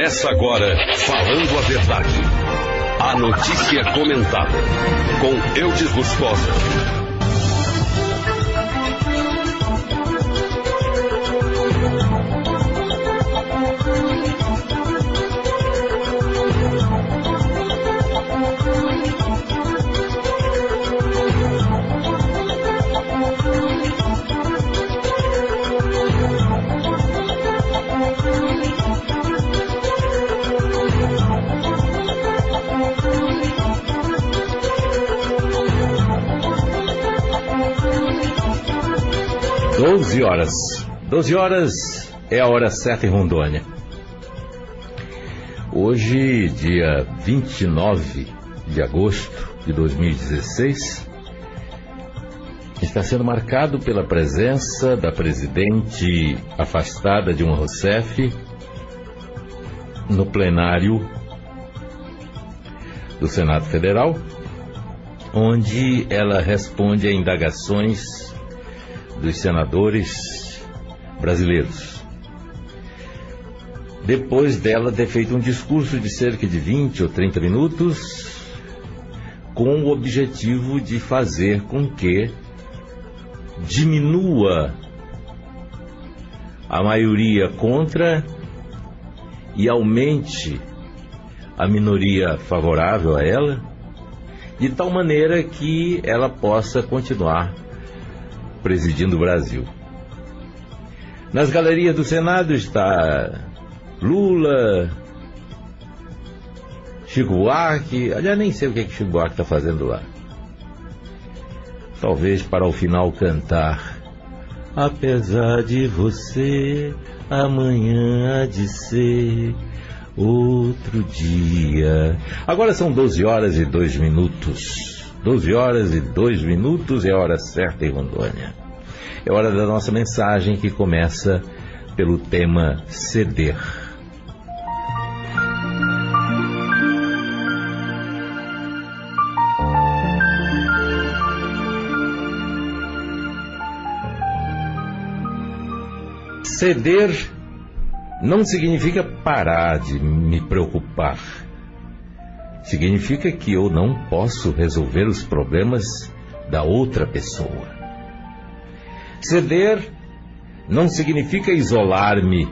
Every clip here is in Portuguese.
Começa agora Falando a Verdade. A notícia comentada com Eudes Lustosa. Doze horas é a hora certa em Rondônia. Hoje, dia 29 de agosto de 2016, está sendo marcado pela presença da presidente afastada Dilma Rousseff no plenário do Senado Federal, onde ela responde a indagações dos senadores brasileiros. Depois dela ter feito um discurso de cerca de 20 ou 30 minutos, com o objetivo de fazer com que diminua a maioria contra e aumente a minoria favorável a ela, de tal maneira que ela possa continuar presidindo o Brasil. Nas galerias do Senado está Lula, Chico Buarque. Aliás, nem sei o que Chico Buarque está fazendo lá. Talvez para ao final cantar: apesar de você, amanhã há de ser outro dia. Agora são 12 horas e 2 minutos. 12 horas e 2 minutos é a hora certa em Rondônia. É hora da nossa mensagem, que começa pelo tema ceder. Ceder não significa parar de me preocupar. Significa que eu não posso resolver os problemas da outra pessoa. Ceder não significa isolar-me.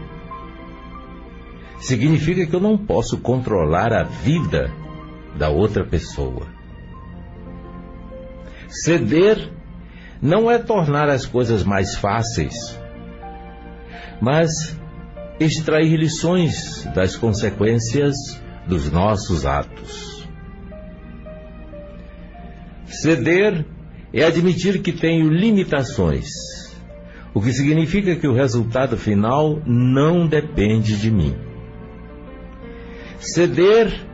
Significa que eu não posso controlar a vida da outra pessoa. Ceder não é tornar as coisas mais fáceis, mas extrair lições das consequências dos nossos atos. Ceder é admitir que tenho limitações, o que significa que o resultado final não depende de mim. Ceder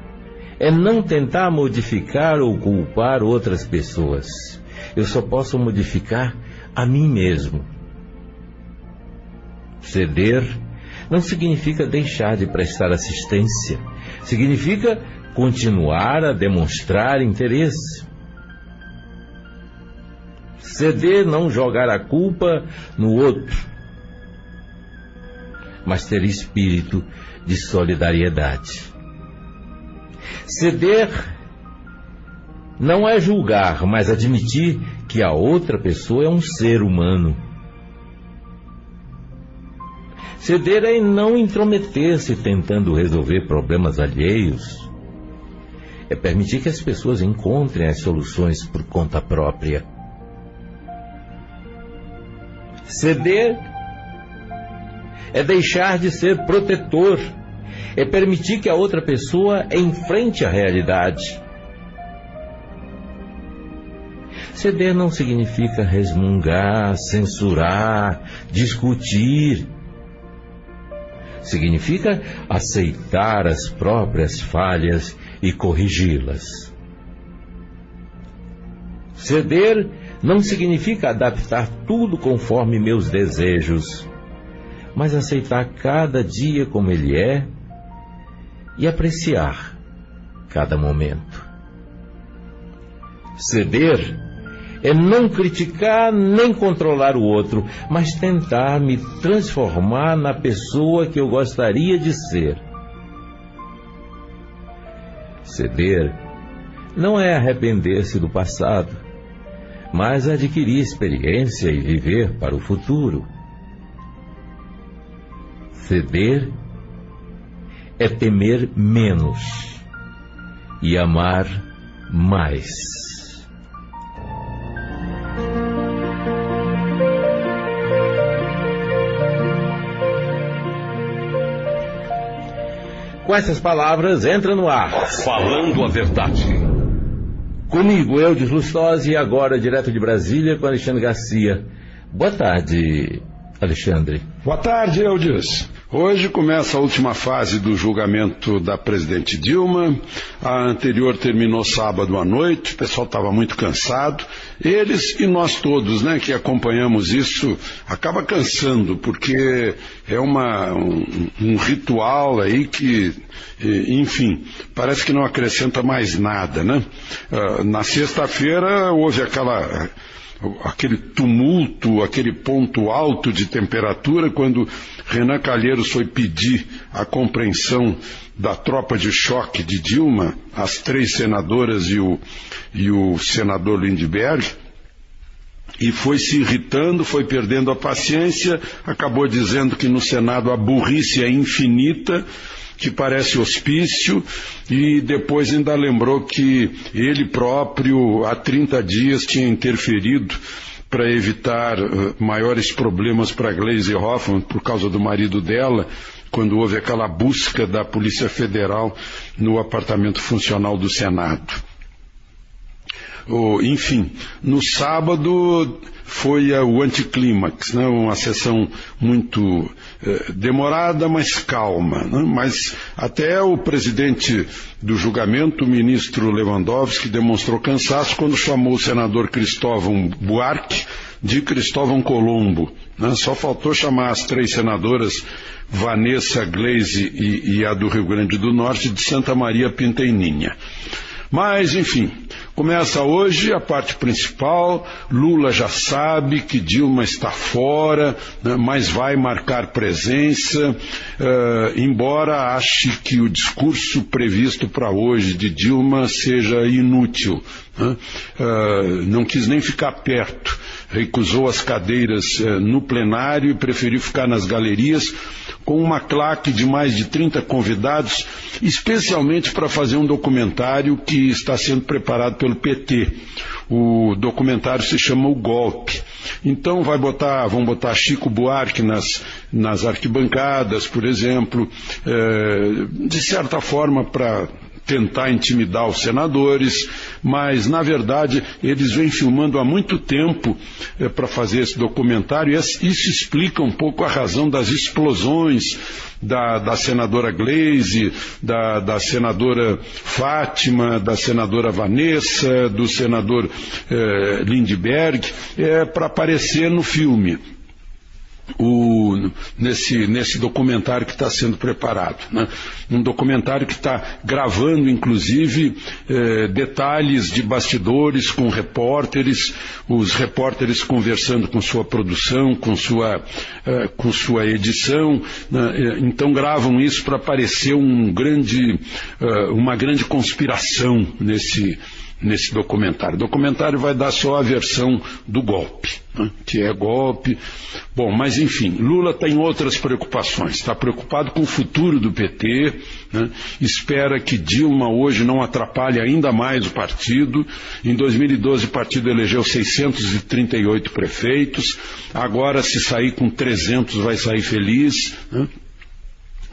é não tentar modificar ou culpar outras pessoas. Eu só posso modificar a mim mesmo. Ceder não significa deixar de prestar assistência. Significa continuar a demonstrar interesse. Ceder não jogar a culpa no outro, mas ter espírito de solidariedade. Ceder não é julgar, mas admitir que a outra pessoa é um ser humano. Ceder é não intrometer-se tentando resolver problemas alheios. É permitir que as pessoas encontrem as soluções por conta própria. Ceder é deixar de ser protetor. É permitir que a outra pessoa enfrente a realidade. Ceder não significa resmungar, censurar, discutir. Significa aceitar as próprias falhas e corrigi-las. Ceder não significa adaptar tudo conforme meus desejos, mas aceitar cada dia como ele é e apreciar cada momento. Ceder é não criticar nem controlar o outro, mas tentar me transformar na pessoa que eu gostaria de ser. Ceder não é arrepender-se do passado, mas adquirir experiência e viver para o futuro. Ceder é temer menos e amar mais. Com essas palavras, entra no ar Falando a Verdade. Comigo, Eudes Lustosi, e agora direto de Brasília com Alexandre Garcia. Boa tarde, Alexandre. Boa tarde, Eudes. Hoje começa a última fase do julgamento da presidente Dilma. A anterior terminou sábado à noite, o pessoal estava muito cansado. Eles e nós todos, né, que acompanhamos isso, acaba cansando, porque é um ritual aí que, enfim, parece que não acrescenta mais nada, né? Na sexta-feira houve aquele tumulto, aquele ponto alto de temperatura, quando Renan Calheiros foi pedir a compreensão da tropa de choque de Dilma, as 3 senadoras e o senador Lindbergh, e foi se irritando, foi perdendo a paciência, acabou dizendo que no Senado a burrice é infinita, que parece hospício, e depois ainda lembrou que ele próprio há 30 dias tinha interferido para evitar maiores problemas para Gleisi Hoffmann por causa do marido dela, quando houve aquela busca da Polícia Federal no apartamento funcional do Senado. Enfim, no sábado foi o anticlímax, né? Uma sessão muito demorada, mas calma, né? Mas até o presidente do julgamento, o ministro Lewandowski, demonstrou cansaço quando chamou o senador Cristóvão Buarque de Cristóvão Colombo, né? Só faltou chamar as 3 senadoras, Vanessa, Gleisi e a do Rio Grande do Norte, de Santa Maria Pinteininha. Mas, enfim, começa hoje a parte principal. Lula já sabe que Dilma está fora, né, mas vai marcar presença, embora ache que o discurso previsto para hoje de Dilma seja inútil, né? Não quis nem ficar perto, recusou as cadeiras no plenário e preferiu ficar nas galerias, com uma claque de mais de 30 convidados, especialmente para fazer um documentário que está sendo preparado pelo PT. O documentário se chama O Golpe. Então vão botar Chico Buarque nas arquibancadas, por exemplo, de certa forma para tentar intimidar os senadores, mas na verdade eles vêm filmando há muito tempo para fazer esse documentário, e isso explica um pouco a razão das explosões da senadora Gleisi, da senadora Fátima, da senadora Vanessa, do senador Lindbergh, para aparecer no filme. Nesse documentário que está sendo preparado, né? Um documentário que está gravando, inclusive, detalhes de bastidores com repórteres, os repórteres conversando com sua produção, com sua edição, né? Então gravam isso para parecer uma grande conspiração nesse documentário. O documentário vai dar só a versão do golpe, né? Que é golpe. Bom, mas enfim, Lula tem outras preocupações. Está preocupado com o futuro do PT, né? Espera que Dilma hoje não atrapalhe ainda mais o partido. Em 2012 o partido elegeu 638 prefeitos. Agora, se sair com 300, vai sair feliz, né?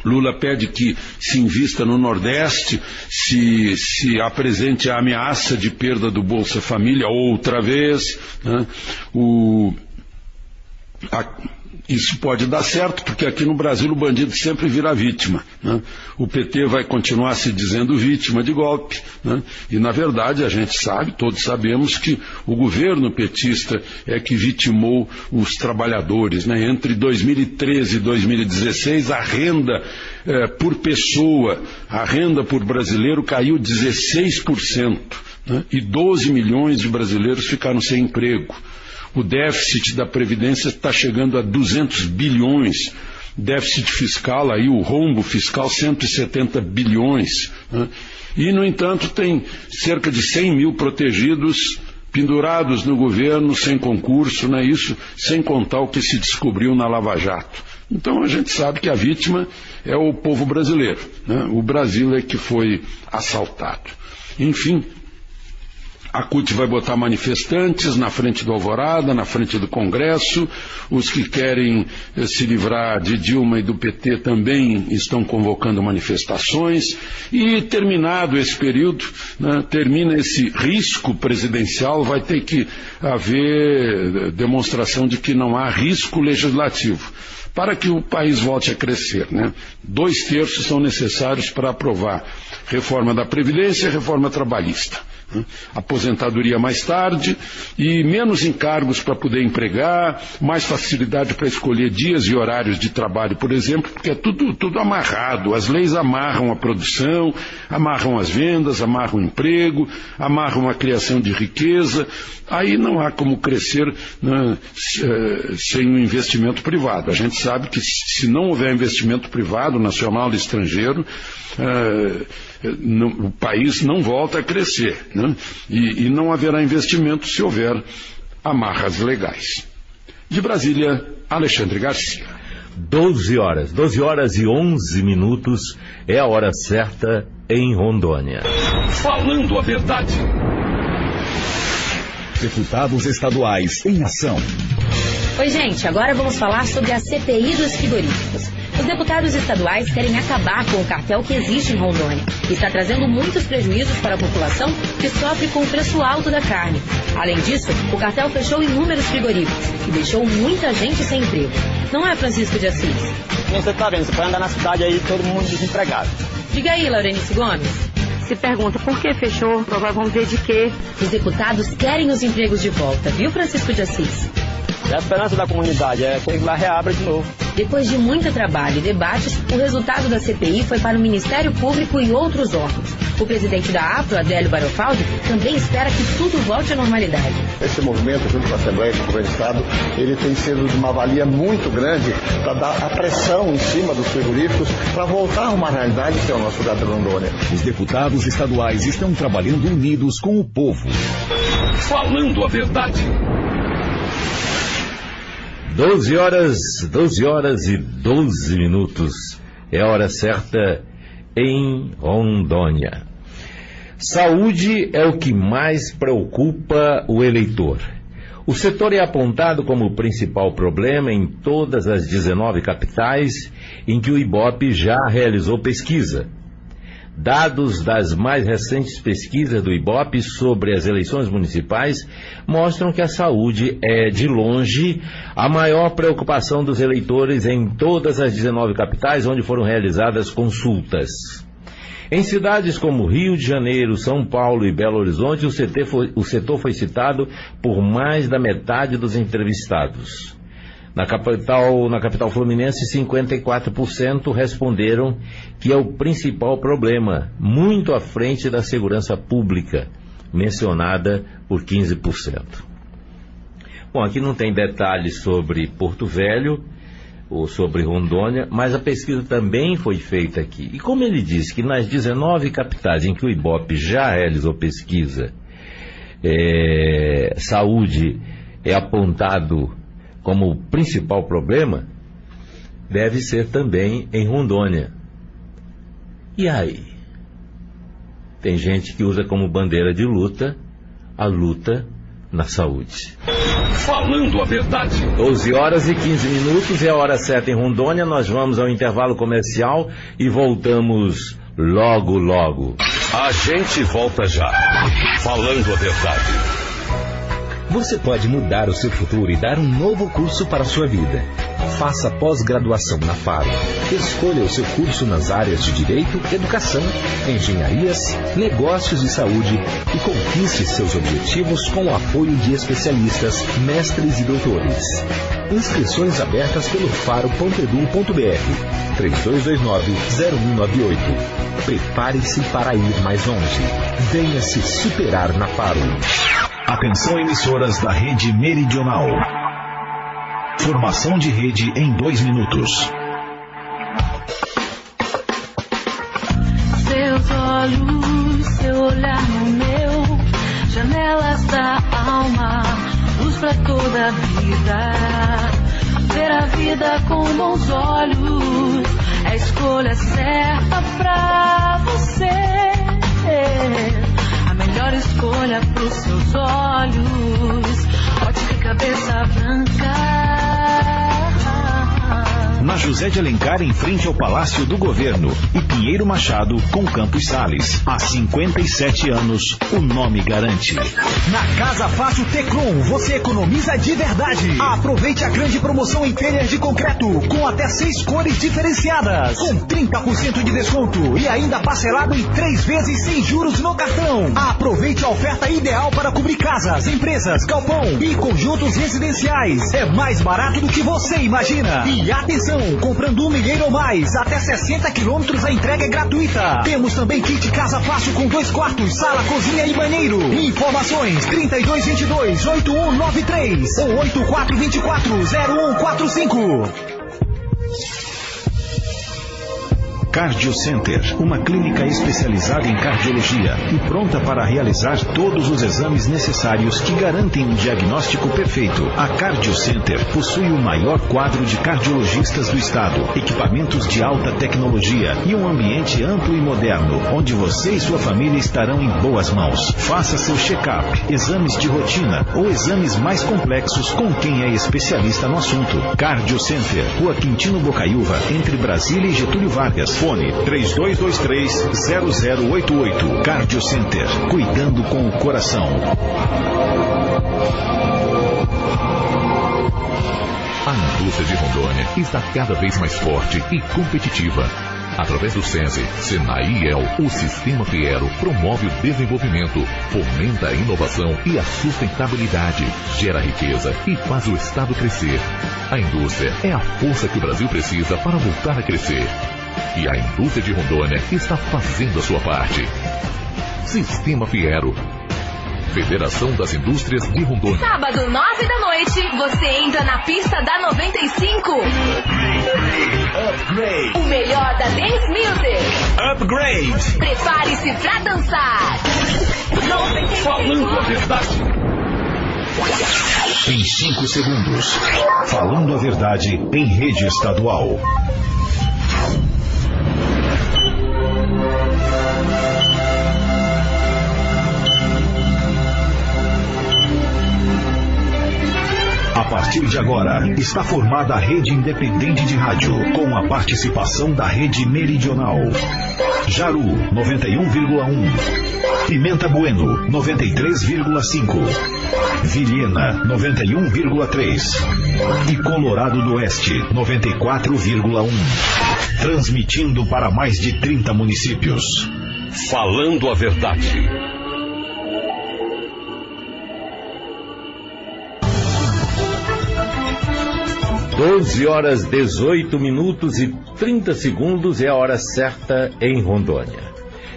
Lula pede que se invista no Nordeste, se apresente a ameaça de perda do Bolsa Família outra vez, né? Isso pode dar certo, porque aqui no Brasil o bandido sempre vira vítima, né? O PT vai continuar se dizendo vítima de golpe, né? E na verdade a gente sabe, todos sabemos, que o governo petista é que vitimou os trabalhadores, né? Entre 2013 e 2016 a renda por pessoa, a renda por brasileiro caiu 16%, né? E 12 milhões de brasileiros ficaram sem emprego. O déficit da Previdência está chegando a 200 bilhões déficit fiscal, aí o rombo fiscal, 170 bilhões. Né? E, no entanto, tem cerca de 100 mil protegidos pendurados no governo, sem concurso, né? Isso sem contar o que se descobriu na Lava Jato. Então a gente sabe que a vítima é o povo brasileiro, né? O Brasil é que foi assaltado. Enfim, a CUT vai botar manifestantes na frente do Alvorada, na frente do Congresso. Os que querem se livrar de Dilma e do PT também estão convocando manifestações. E terminado esse período, né, termina esse risco presidencial, vai ter que haver demonstração de que não há risco legislativo para que o país volte a crescer, né? 2/3 são necessários para aprovar reforma da Previdência e reforma trabalhista. Aposentadoria mais tarde e menos encargos para poder empregar, mais facilidade para escolher dias e horários de trabalho, por exemplo, porque é tudo amarrado. As leis amarram a produção, amarram as vendas, amarram o emprego, amarram a criação de riqueza. Aí não há como crescer, né, sem um investimento privado. A gente sabe que se não houver investimento privado, nacional e estrangeiro, o país não volta a crescer, né? E não haverá investimento se houver amarras legais. De Brasília, Alexandre Garcia. 12 horas e 11 minutos é a hora certa em Rondônia. Falando a verdade. Deputados estaduais em ação. Oi, gente, agora vamos falar sobre a CPI dos frigoríficos. Os deputados estaduais querem acabar com o cartel que existe em Rondônia e está trazendo muitos prejuízos para a população que sofre com o preço alto da carne. Além disso, o cartel fechou inúmeros frigoríficos e deixou muita gente sem emprego. Não é, Francisco de Assis? Você está vendo, você pode andar na cidade aí, todo mundo desempregado. Diga aí, Laurenice Gomes. Se pergunta por que fechou, agora vamos ver de quê. Os deputados querem os empregos de volta, viu, Francisco de Assis? É a esperança da comunidade, é que lá reabra de novo. Depois de muito trabalho e debates, o resultado da CPI foi para o Ministério Público e outros órgãos. O presidente da APRO, Adélio Barofaldi, também espera que tudo volte à normalidade. Esse movimento, junto com a Assembleia e com o Governo do Estado, ele tem sido de uma valia muito grande para dar a pressão em cima dos frigoríficos para voltar a uma realidade que é o nosso lugar de Rondônia. Os deputados estaduais estão trabalhando unidos com o povo. Falando a verdade. 12 horas e 12 minutos é a hora certa em Rondônia. Saúde é o que mais preocupa o eleitor. O setor é apontado como o principal problema em todas as 19 capitais em que o IBOPE já realizou pesquisa. Dados das mais recentes pesquisas do IBOPE sobre as eleições municipais mostram que a saúde é, de longe, a maior preocupação dos eleitores em todas as 19 capitais onde foram realizadas consultas. Em cidades como Rio de Janeiro, São Paulo e Belo Horizonte, o setor foi citado por mais da metade dos entrevistados. Na capital fluminense, 54% responderam que é o principal problema, muito à frente da segurança pública, mencionada por 15%. Bom, aqui não tem detalhes sobre Porto Velho ou sobre Rondônia, mas a pesquisa também foi feita aqui. E como ele disse que nas 19 capitais em que o IBOPE já realizou pesquisa, saúde é apontado como o principal problema, deve ser também em Rondônia. E aí? Tem gente que usa como bandeira de luta a luta na saúde. Falando a verdade. 12 horas e 15 minutos é a hora certa em Rondônia. Nós vamos ao intervalo comercial e voltamos logo, logo. A gente volta já. Falando a verdade. Você pode mudar o seu futuro e dar um novo curso para a sua vida. Faça pós-graduação na FARO. Escolha o seu curso nas áreas de Direito, Educação, Engenharias, Negócios e Saúde e conquiste seus objetivos com o apoio de especialistas, mestres e doutores. Inscrições abertas pelo faro.edu.br 3229-0198. Prepare-se para ir mais longe. Venha se superar na FARO. Atenção, emissoras da Rede Meridional. Formação de rede em 2 minutos. olhos, seu olhar no meu, janelas da alma, luz pra toda a vida. Ver a vida com bons olhos é a escolha certa pra você. A melhor escolha pros seus olhos. Ótica e cabeça branca. Na José de Alencar, em frente ao Palácio do Governo, e Pinheiro Machado, com Campos Sales. Há 57 anos, o nome garante. Na Casa Fácil Tecron, você economiza de verdade. Aproveite a grande promoção em telhas de concreto, com até 6 cores diferenciadas, com 30% de desconto e ainda parcelado em 3 vezes sem juros no cartão. Aproveite a oferta ideal para cobrir casas, empresas, galpão e conjuntos residenciais. É mais barato do que você imagina. E atenção! Comprando 1 milheiro ou mais, até 60 quilômetros a entrega é gratuita. Temos também kit Casa Fácil com 2 quartos, sala, cozinha e banheiro. Informações 3222-8193 ou 8424-0145. Cardio Center, uma clínica especializada em cardiologia e pronta para realizar todos os exames necessários que garantem um diagnóstico perfeito. A Cardio Center possui o maior quadro de cardiologistas do estado, equipamentos de alta tecnologia e um ambiente amplo e moderno, onde você e sua família estarão em boas mãos. Faça seu check-up, exames de rotina ou exames mais complexos com quem é especialista no assunto. Cardio Center, Rua Quintino Bocaiúva, entre Brasília e Getúlio Vargas. Fone 3223-0088. Cardio Center, cuidando com o coração. A indústria de Rondônia está cada vez mais forte e competitiva. Através do SESI, Senai e IEL, o Sistema Fiero promove o desenvolvimento, fomenta a inovação e a sustentabilidade, gera riqueza e faz o Estado crescer. A indústria é a força que o Brasil precisa para voltar a crescer. E a indústria de Rondônia está fazendo a sua parte. Sistema Fiero. Federação das Indústrias de Rondônia. Sábado, 9 da noite, você entra na pista da 95. Upgrade. O melhor da Dance Music. Upgrade. Prepare-se pra dançar. 95. Falando a verdade. Em 5 segundos. Falando a verdade em rede estadual. A partir de agora, está formada a Rede Independente de Rádio, com a participação da Rede Meridional. Jaru, 91,1. Pimenta Bueno, 93,5. Vilhena, 91,3. E Colorado do Oeste, 94,1. Transmitindo para mais de 30 municípios. Falando a verdade. 12h18:30 é a hora certa em Rondônia.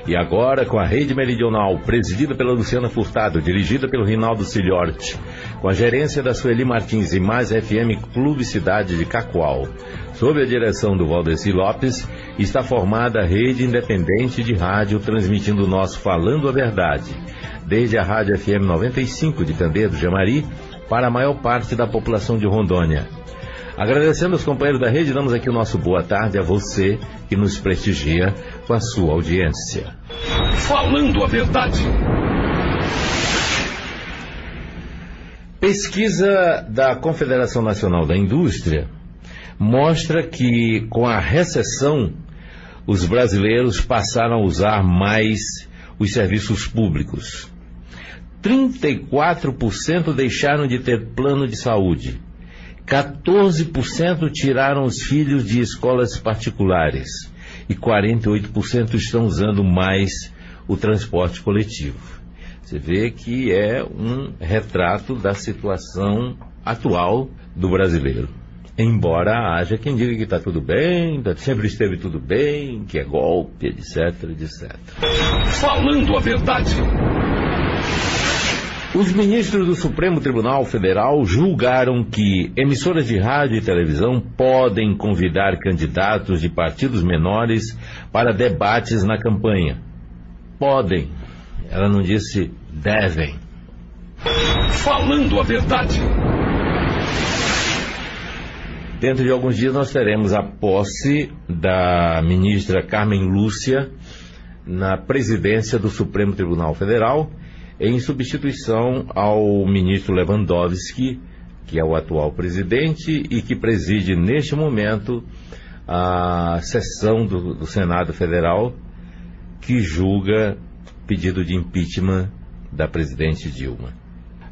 E agora, com a Rede Meridional, presidida pela Luciana Furtado, dirigida pelo Rinaldo Silhorti, com a gerência da Sueli Martins e mais FM Clube Cidade de Cacoal, sob a direção do Valdeci Lopes, está formada a Rede Independente de Rádio, transmitindo o nosso Falando a Verdade, desde a Rádio FM 95 de Candedo, Jamari, para a maior parte da população de Rondônia. Agradecendo aos companheiros da rede, damos aqui o nosso boa tarde a você que nos prestigia com a sua audiência. Falando a verdade. Pesquisa da Confederação Nacional da Indústria mostra que, com a recessão, os brasileiros passaram a usar mais os serviços públicos. 34% deixaram de ter plano de saúde. 14% tiraram os filhos de escolas particulares e 48% estão usando mais o transporte coletivo. Você vê que é um retrato da situação atual do brasileiro. Embora haja quem diga que está tudo bem, sempre esteve tudo bem, que é golpe, etc, etc. Falando a verdade. Os ministros do Supremo Tribunal Federal julgaram que emissoras de rádio e televisão podem convidar candidatos de partidos menores para debates na campanha. podem. Ela não disse devem. Falando a verdade. Dentro de alguns dias nós teremos a posse da ministra Carmen Lúcia na presidência do Supremo Tribunal Federal, em substituição ao ministro Lewandowski, que é o atual presidente e que preside neste momento a sessão do Senado Federal que julga pedido de impeachment da presidente Dilma.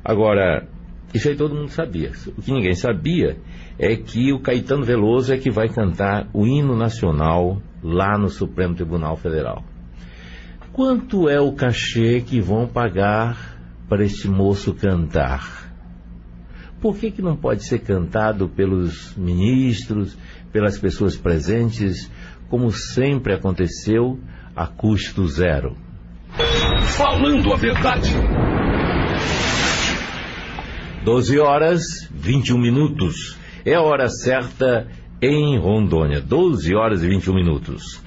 Agora, isso aí todo mundo sabia. O que ninguém sabia é que o Caetano Veloso é que vai cantar o hino nacional lá no Supremo Tribunal Federal. Quanto é o cachê que vão pagar para este moço cantar? Por que não pode ser cantado pelos ministros, pelas pessoas presentes, como sempre aconteceu, a custo zero? Falando a verdade. 12 horas, 21 minutos. É a hora certa em Rondônia. 12 horas e 21 minutos.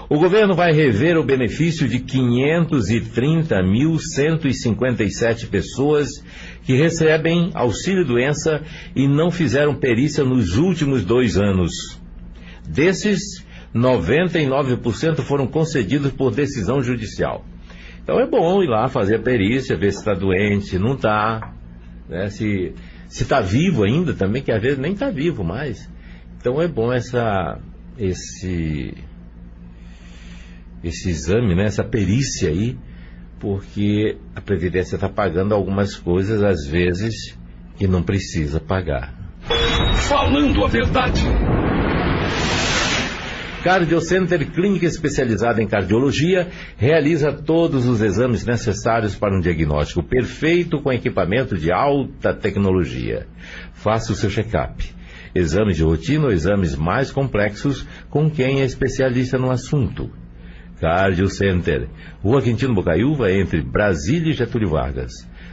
O governo vai rever o benefício de 530.157 pessoas que recebem auxílio-doença e não fizeram perícia nos últimos 2 anos. Desses, 99% foram concedidos por decisão judicial. Então é bom ir lá fazer a perícia, ver se está doente, se não está, né? Se está vivo ainda também, que às vezes nem está vivo mais. Então é bom esse exame, né? Essa perícia aí, porque a Previdência está pagando algumas coisas, às vezes, que não precisa pagar. Falando a verdade. Cardiocenter, clínica especializada em cardiologia, realiza todos os exames necessários para um diagnóstico perfeito com equipamento de alta tecnologia. Faça o seu check-up. Exames de rotina ou exames mais complexos com quem é especialista no assunto. Cardiocenter, Rua Quintino Bocaiúva, entre Brasília e Getúlio Vargas.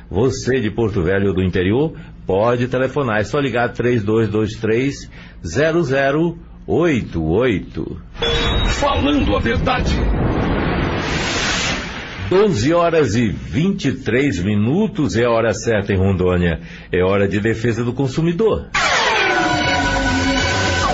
Você de Porto Velho ou do interior, pode telefonar. É só ligar 3223-0088. Falando a verdade. 12 horas e 23 minutos é a hora certa em Rondônia. É hora de defesa do consumidor.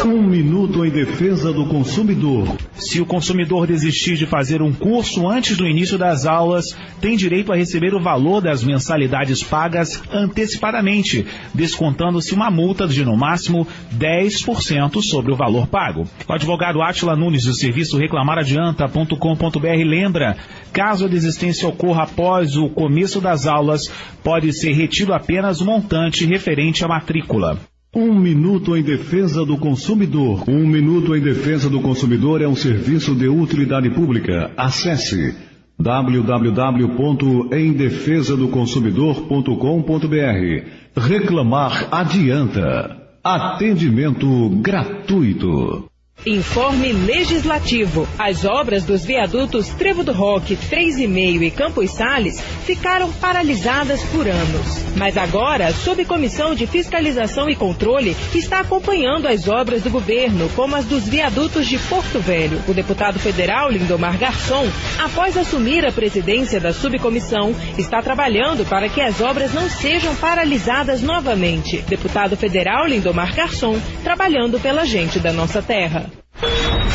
1 minuto em defesa do consumidor. Se o consumidor desistir de fazer um curso antes do início das aulas, tem direito a receber o valor das mensalidades pagas antecipadamente, descontando-se uma multa de, no máximo, 10% sobre o valor pago. O advogado Átila Nunes, do serviço reclamaradianta.com.br, lembra: caso a desistência ocorra após o começo das aulas, pode ser retido apenas o montante referente à matrícula. 1 minuto em defesa do consumidor. 1 minuto em defesa do consumidor é um serviço de utilidade pública. Acesse www.emdefesadoconsumidor.com.br. Reclamar adianta. Atendimento gratuito. Informe legislativo. As obras dos viadutos Trevo do Roque, 3,5 e Campos Sales ficaram paralisadas por anos. Mas agora a Subcomissão de Fiscalização e Controle está acompanhando as obras do governo, como as dos viadutos de Porto Velho. O deputado federal Lindomar Garçom, após assumir a presidência da subcomissão, está trabalhando para que as obras não sejam paralisadas novamente. Deputado federal Lindomar Garçom, trabalhando pela gente da nossa terra.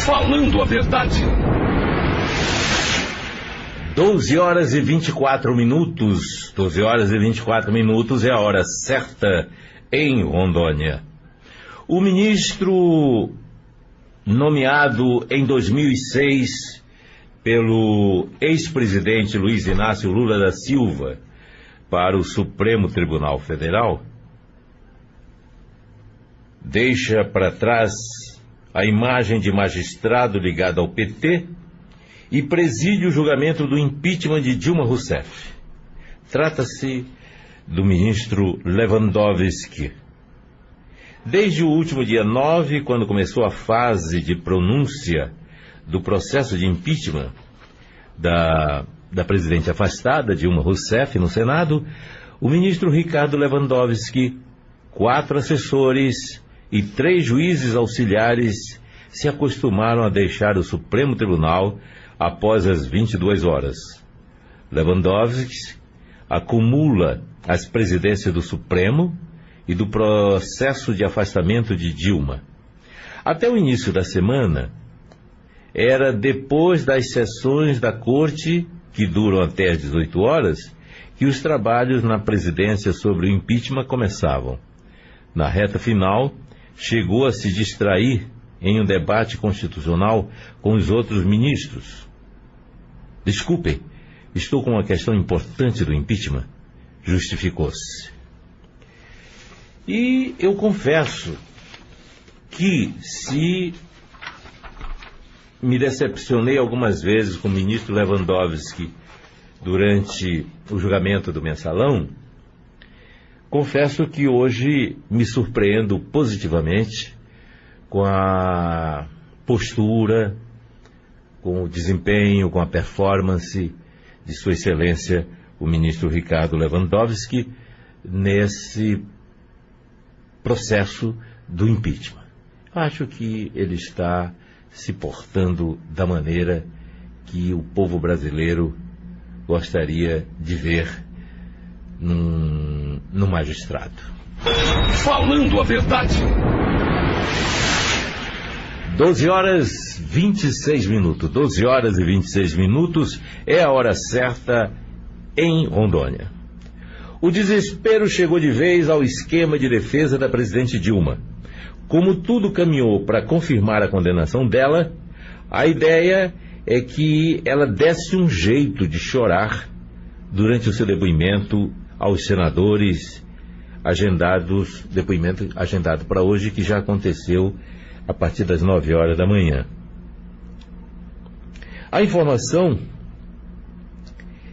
Falando a verdade. 12 horas e 24 minutos. 12 horas e 24 minutos é a hora certa em Rondônia. O ministro nomeado em 2006 pelo ex-presidente Luiz Inácio Lula da Silva para o Supremo Tribunal Federal deixa para trás a imagem de magistrado ligado ao PT e preside o julgamento do impeachment de Dilma Rousseff. Trata-se do ministro Lewandowski. Desde o último dia 9, quando começou a fase de pronúncia do processo de impeachment da presidente afastada, Dilma Rousseff, no Senado, o ministro Ricardo Lewandowski, 4 assessores e 3 juízes auxiliares se acostumaram a deixar o Supremo Tribunal após as 22 horas. Lewandowski acumula as presidências do Supremo e do processo de afastamento de Dilma. Até o início da semana, era depois das sessões da Corte, que duram até às 18 horas, que os trabalhos na presidência sobre o impeachment começavam. Na reta final, chegou a se distrair em um debate constitucional com os outros ministros. Desculpem, estou com uma questão importante do impeachment, justificou-se. E eu confesso que se me decepcionei algumas vezes com o ministro Lewandowski durante o julgamento do Mensalão, confesso que hoje me surpreendo positivamente com a postura, com o desempenho, com a performance de Sua Excelência, o ministro Ricardo Lewandowski, nesse processo do impeachment. Acho que ele está se portando da maneira que o povo brasileiro gostaria de ver num magistrado. Falando a verdade. 12 horas 26 minutos. 12 horas e 26 minutos é a hora certa em Rondônia. O desespero chegou de vez ao esquema de defesa da presidente Dilma. Como tudo caminhou para confirmar a condenação dela, a ideia é que ela desse um jeito de chorar durante o seu depoimento aos senadores, depoimento agendado para hoje, que já aconteceu a partir das 9 horas da manhã. A informação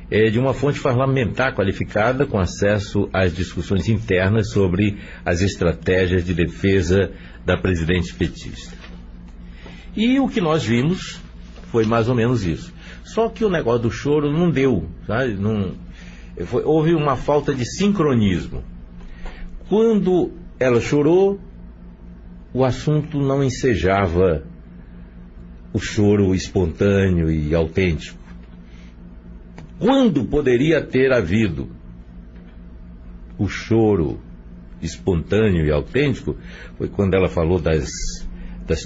é de uma fonte parlamentar qualificada com acesso às discussões internas sobre as estratégias de defesa da presidente petista. E o que nós vimos foi mais ou menos isso. Só que o negócio do choro não deu, sabe? Houve uma falta de sincronismo. Quando ela chorou, o assunto não ensejava o choro espontâneo e autêntico. Quando poderia ter havido o choro espontâneo e autêntico, foi quando ela falou das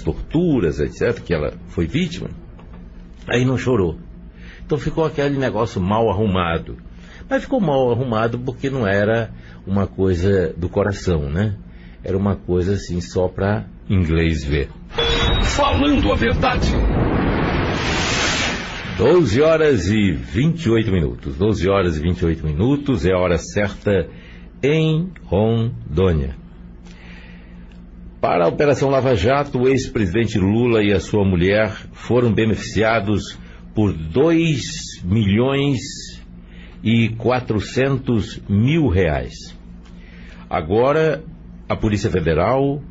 torturas, etc., que ela foi vítima, aí não chorou. Então ficou aquele negócio mal arrumado. Mas ficou mal arrumado porque não era uma coisa do coração, né? Era uma coisa assim só para inglês ver. Falando a verdade. 12 horas e 28 minutos. 12 horas e 28 minutos é a hora certa em Rondônia. Para a Operação Lava Jato, o ex-presidente Lula e a sua mulher foram beneficiados por 2 milhões e 400 mil reais. Agora, a Polícia Federal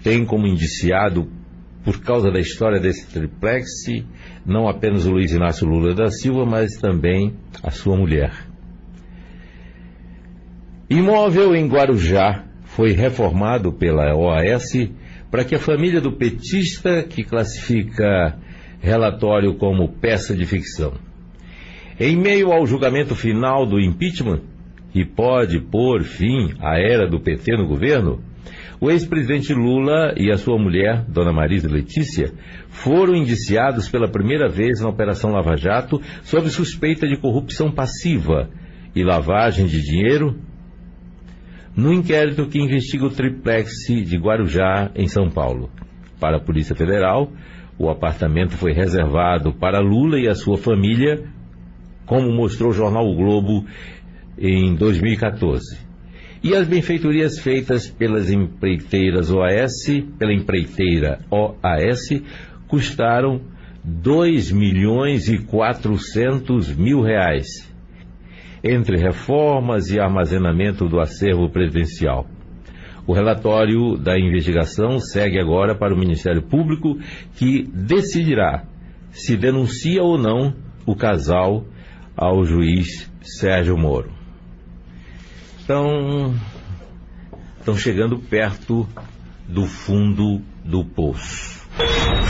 tem como indiciado, por causa da história desse triplex, não apenas o Luiz Inácio Lula da Silva, mas também a sua mulher. Imóvel em Guarujá foi reformado pela OAS para que a família do petista, que classifica relatório como peça de ficção. Em meio ao julgamento final do impeachment, que pode pôr fim à era do PT no governo, o ex-presidente Lula e a sua mulher, Dona Marisa Letícia, foram indiciados pela primeira vez na Operação Lava Jato sob suspeita de corrupção passiva e lavagem de dinheiro no inquérito que investiga o triplex de Guarujá, em São Paulo. Para a Polícia Federal, o apartamento foi reservado para Lula e a sua família, como mostrou o jornal O Globo em 2014. E as benfeitorias feitas pelas empreiteiras pela empreiteira OAS, custaram 2 milhões e 400 mil reais, entre reformas e armazenamento do acervo presidencial. O relatório da investigação segue agora para o Ministério Público, que decidirá se denuncia ou não o casal ao juiz Sérgio Moro. Estão chegando perto do fundo do poço.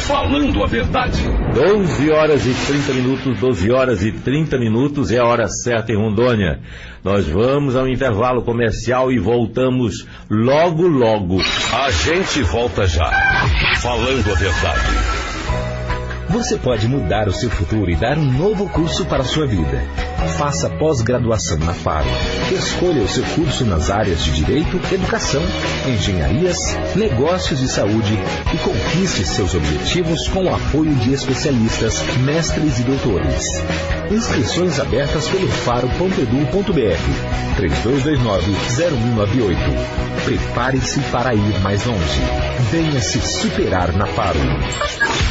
Falando a verdade. 12 horas e 30 minutos, 12 horas e 30 minutos é a hora certa em Rondônia. Nós vamos ao intervalo comercial e voltamos logo, logo. A gente volta já. Falando a verdade. Você pode mudar o seu futuro e dar um novo curso para a sua vida. Faça pós-graduação na Faro. Escolha o seu curso nas áreas de Direito, Educação, Engenharias, Negócios e Saúde e conquiste seus objetivos com o apoio de especialistas, mestres e doutores. Inscrições abertas pelo faro.edu.br 3229-0198. Prepare-se para ir mais longe. Venha se superar na Faro.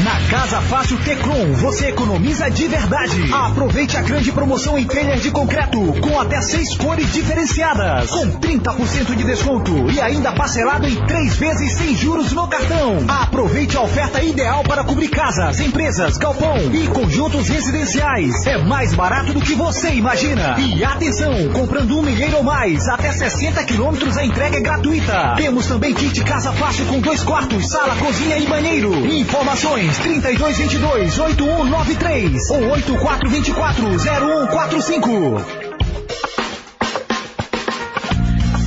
Na Casa Fácil Tecron, você economiza de verdade. Aproveite a grande promoção em telhas de concreto, com até 6 cores diferenciadas, com 30% de desconto e ainda parcelado em 3 vezes sem juros no cartão. Aproveite a oferta ideal para cobrir casas, empresas, galpão e conjuntos residenciais. É mais barato do que você imagina. E atenção, comprando 1 milheiro ou mais, até 60 quilômetros a entrega é gratuita. Temos também kit Casa Fácil com 2 quartos, sala, cozinha e banheiro. Informações 3222-8193 ou 8424-0145.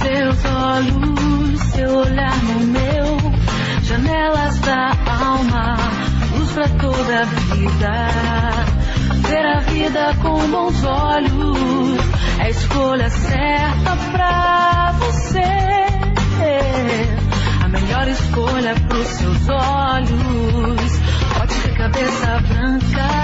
Seus olhos, seu olhar no meu, janelas da alma, luz pra toda a vida. Ver a vida com bons olhos é a escolha certa pra você. A melhor escolha pros seus olhos. Pode ter cabeça branca.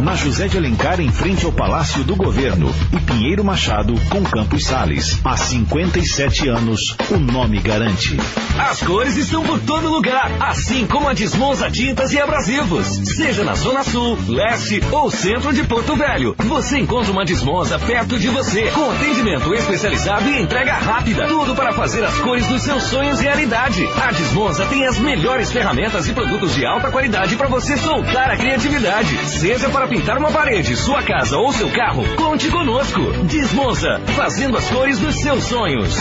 Na José de Alencar, em frente ao Palácio do Governo, e Pinheiro Machado, com Campos Sales. Há 57 anos, o nome garante. As cores estão por todo lugar, assim como a Desmonza Tintas e Abrasivos. Seja na Zona Sul, Leste ou Centro de Porto Velho, você encontra uma Desmonza perto de você, com atendimento especializado e entrega rápida. Tudo para fazer as cores dos seus sonhos realidade. A Desmonza tem as melhores ferramentas e produtos de alta qualidade para você soltar a criatividade. Seja para pintar uma parede, sua casa ou seu carro, conte conosco. Desmonza, fazendo as cores dos seus sonhos.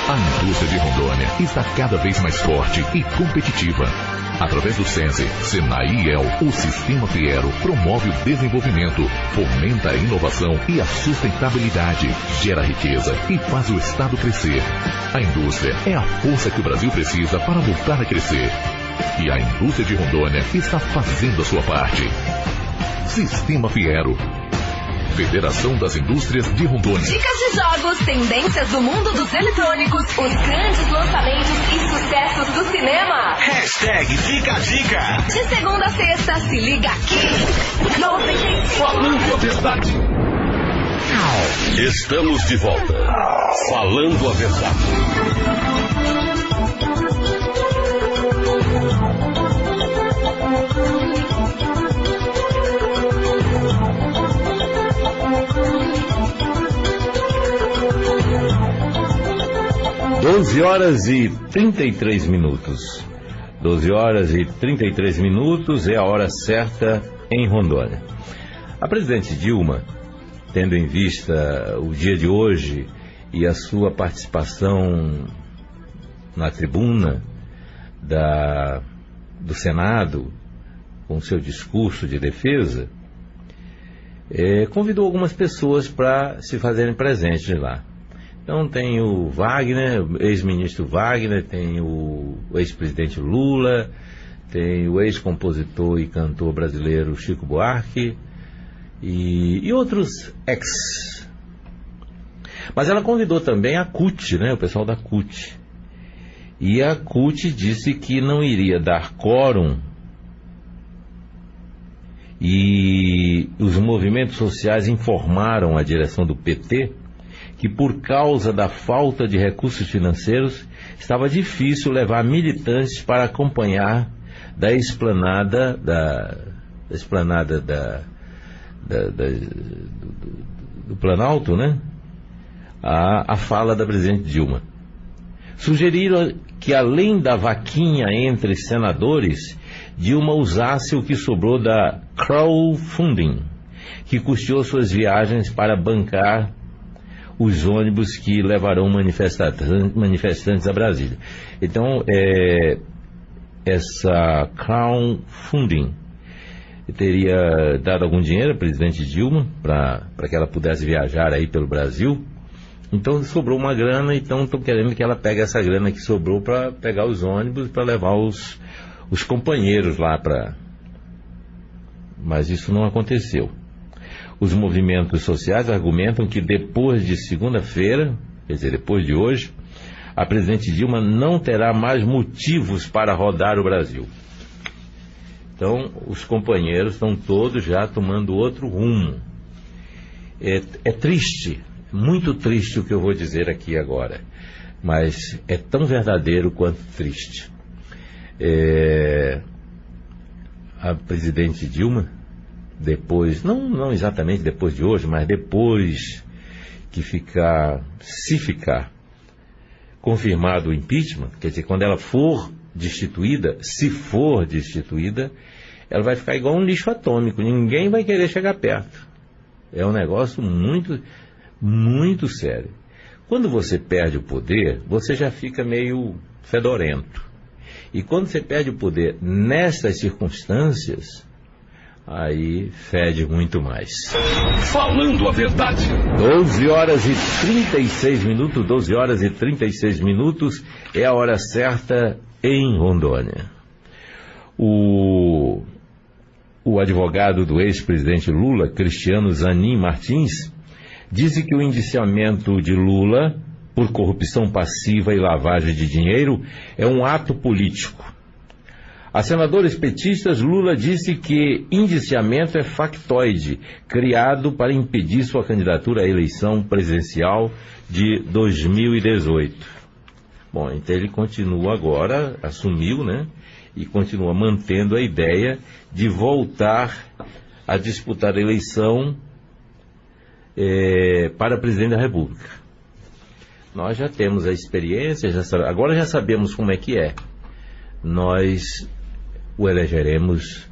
A indústria de Rondônia está cada vez mais forte e competitiva. Através do Sense, Senai e IEL, o Sistema Fiero promove o desenvolvimento, fomenta a inovação e a sustentabilidade, gera riqueza e faz o Estado crescer. A indústria é a força que o Brasil precisa para voltar a crescer. E a indústria de Rondônia está fazendo a sua parte. Sistema Fiero. Federação das Indústrias de Rondônia. Dicas de jogos, tendências do mundo dos eletrônicos, os grandes lançamentos e sucessos do cinema. Hashtag Fica a Dica. De segunda a sexta, se liga aqui. Falando a verdade. Estamos de volta. Falando a verdade. 12 horas e 33 minutos. 12 horas e 33 minutos é a hora certa em Rondônia. A presidente Dilma, tendo em vista o dia de hoje e a sua participação na tribuna do Senado, com seu discurso de defesa, convidou algumas pessoas para se fazerem presentes lá. Então tem o Wagner, o ex-ministro Wagner, tem o ex-presidente Lula, tem o ex-compositor e cantor brasileiro Chico Buarque e outros ex. Mas ela convidou também a CUT, o pessoal da CUT. E a CUT disse que não iria dar quórum e os movimentos sociais informaram a direção do PT que por causa da falta de recursos financeiros estava difícil levar militantes para acompanhar da esplanada do Planalto, a fala da presidente Dilma. Sugeriram que além da vaquinha entre senadores, Dilma usasse o que sobrou da crowdfunding, que custeou suas viagens para bancar os ônibus que levarão manifestantes a Brasília. Então, essa crowdfunding teria dado algum dinheiro à presidente Dilma para que ela pudesse viajar aí pelo Brasil. Então sobrou uma grana, então estou querendo que ela pegue essa grana que sobrou para pegar os ônibus, para levar os companheiros lá para... Mas isso não aconteceu. Os movimentos sociais argumentam que depois de segunda-feira, quer dizer, depois de hoje, a presidente Dilma não terá mais motivos para rodar o Brasil. Então, os companheiros estão todos já tomando outro rumo. É triste, muito triste o que eu vou dizer aqui agora, mas é tão verdadeiro quanto triste. A presidente Dilma, depois, não exatamente depois de hoje, mas depois que se ficar confirmado o impeachment, quer dizer, quando ela for destituída, se for destituída, ela vai ficar igual um lixo atômico, ninguém vai querer chegar perto. É um negócio muito, muito sério. Quando você perde o poder, você já fica meio fedorento. E quando você perde o poder nessas circunstâncias, aí fede muito mais. Falando a verdade. 12 horas e 36 minutos, 12 horas e 36 minutos é a hora certa em Rondônia. O advogado do ex-presidente Lula, Cristiano Zanin Martins, disse que o indiciamento de Lula por corrupção passiva e lavagem de dinheiro é um ato político. A senadores petistas, Lula disse que indiciamento é factoide, criado para impedir sua candidatura à eleição presidencial de 2018. Bom, então ele continua agora, assumiu, né? E continua mantendo a ideia de voltar a disputar a eleição para presidente da República. Nós já temos a experiência, agora já sabemos como é que é. Nós o elegeremos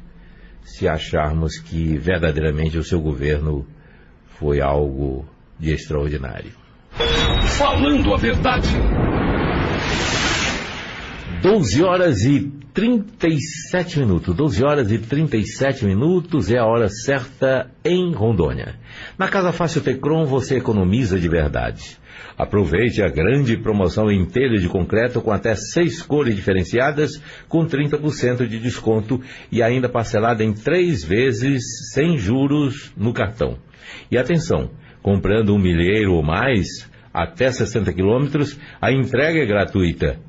se acharmos que verdadeiramente o seu governo foi algo de extraordinário. Falando a verdade. 12 horas e 37 minutos. 12 horas e 37 minutos é a hora certa em Rondônia. Na Casa Fácil Tecron você economiza de verdade. Aproveite a grande promoção em telha de concreto com até 6 cores diferenciadas, com 30% de desconto e ainda parcelada em 3 vezes sem juros no cartão. E atenção, comprando 1 milheiro ou mais, até 60 quilômetros, a entrega é gratuita.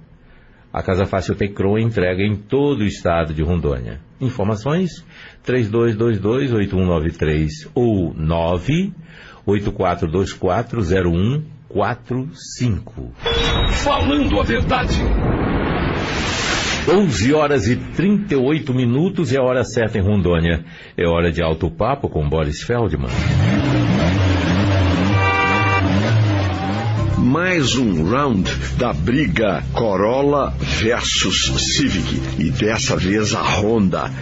A Casa Fácil Tecron entrega em todo o estado de Rondônia. Informações 3222-8193 ou 984240145. Falando a verdade. 12 horas e 38 minutos é a hora certa em Rondônia. É hora de alto papo com Boris Feldman. Mais um round da briga Corolla versus Civic. E dessa vez a Honda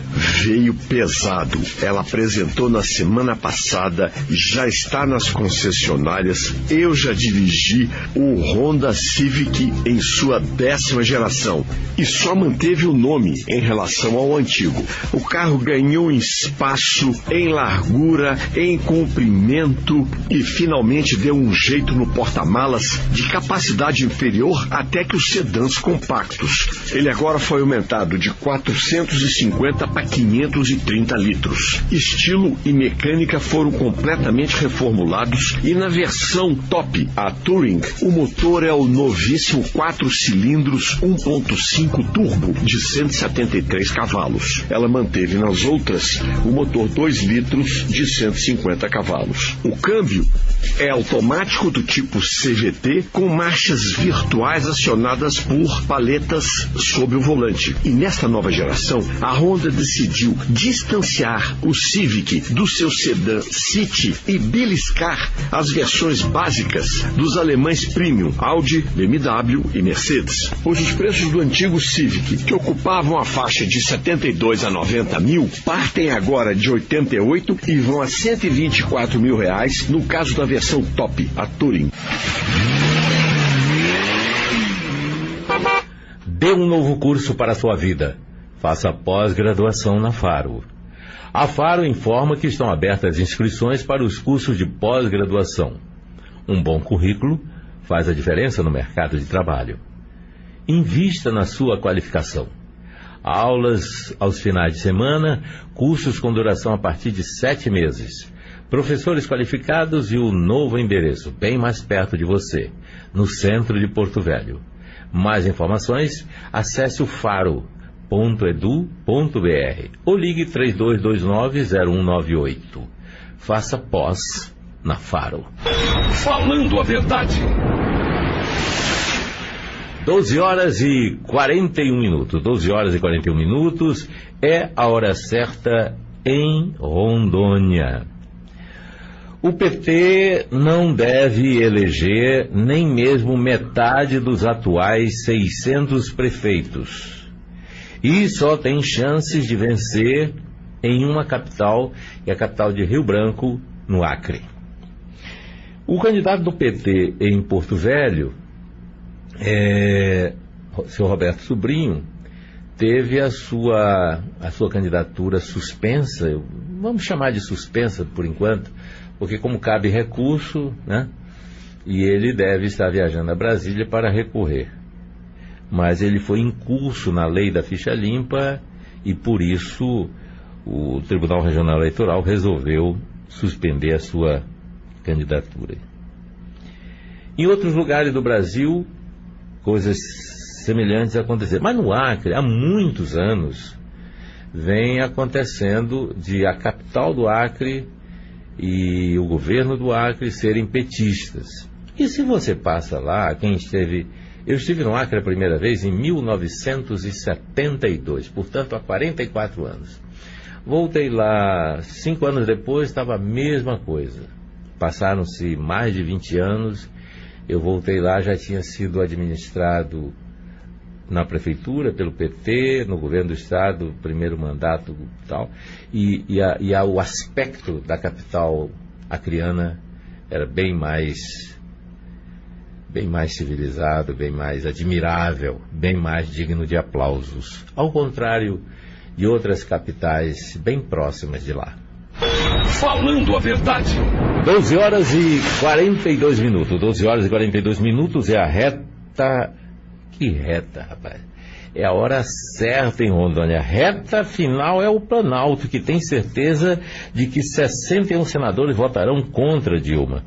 veio pesado. Ela apresentou na semana passada, já está nas concessionárias. Eu já dirigi o Honda Civic em sua 10ª geração e só manteve o nome em relação ao antigo. O carro ganhou em espaço, em largura, em comprimento e finalmente deu um jeito no porta-malas de capacidade inferior até que os sedãs compactos. Ele agora foi aumentado de 450 para 530 litros. Estilo e mecânica foram completamente reformulados e na versão top, a Touring, o motor é o novíssimo 4 cilindros 1.5 turbo de 173 cavalos. Ela manteve nas outras o motor 2 litros de 150 cavalos. O câmbio é automático do tipo CVT com marchas virtuais acionadas por paletas sob o volante. E nesta nova geração, a Honda decidiu distanciar o Civic do seu sedã City e beliscar as versões básicas dos alemães premium Audi, BMW e Mercedes. Pois os preços do antigo Civic, que ocupavam a faixa de 72 a 90 mil, partem agora de 88 e vão a 124 mil reais no caso da versão top, a Touring. Dê um novo curso para a sua vida. Faça pós-graduação na Faro. A Faro informa que estão abertas inscrições para os cursos de pós-graduação. Um bom currículo faz a diferença no mercado de trabalho. Invista na sua qualificação. Aulas aos finais de semana, cursos com duração a partir de 7 meses. Professores qualificados e o novo endereço, bem mais perto de você, no centro de Porto Velho. Mais informações, acesse o faro.edu.br ou ligue 3229-0198. Faça pós na Faro. Falando a verdade. 12 horas e 41 minutos. 12 horas e 41 minutos é a hora certa em Rondônia. O PT não deve eleger nem mesmo metade dos atuais 600 prefeitos. E só tem chances de vencer em uma capital, que é a capital de Rio Branco, no Acre. O candidato do PT em Porto Velho, seu Roberto Sobrinho, teve a sua candidatura suspensa, vamos chamar de suspensa por enquanto, porque como cabe recurso, né, e ele deve estar viajando a Brasília para recorrer. Mas ele foi incurso na lei da ficha limpa e por isso o Tribunal Regional Eleitoral resolveu suspender a sua candidatura. Em outros lugares do Brasil, coisas semelhantes aconteceram. Mas no Acre, há muitos anos, vem acontecendo de a capital do Acre e o governo do Acre serem petistas. E se você passa lá, quem esteve... Eu estive no Acre a primeira vez em 1972, portanto há 44 anos. Voltei lá 5 anos depois, estava a mesma coisa. Passaram-se mais de 20 anos, eu voltei lá, já tinha sido administrado na prefeitura, pelo PT, no governo do estado, primeiro mandato e tal, e o aspecto da capital acreana era bem mais civilizado, bem mais admirável, bem mais digno de aplausos, ao contrário de outras capitais bem próximas de lá. Falando a verdade. 12 horas e 42 minutos. 12 horas e 42 minutos é a reta... Que reta, rapaz? É a hora certa em Rondônia. A reta final é o Planalto, que tem certeza de que 61 senadores votarão contra Dilma.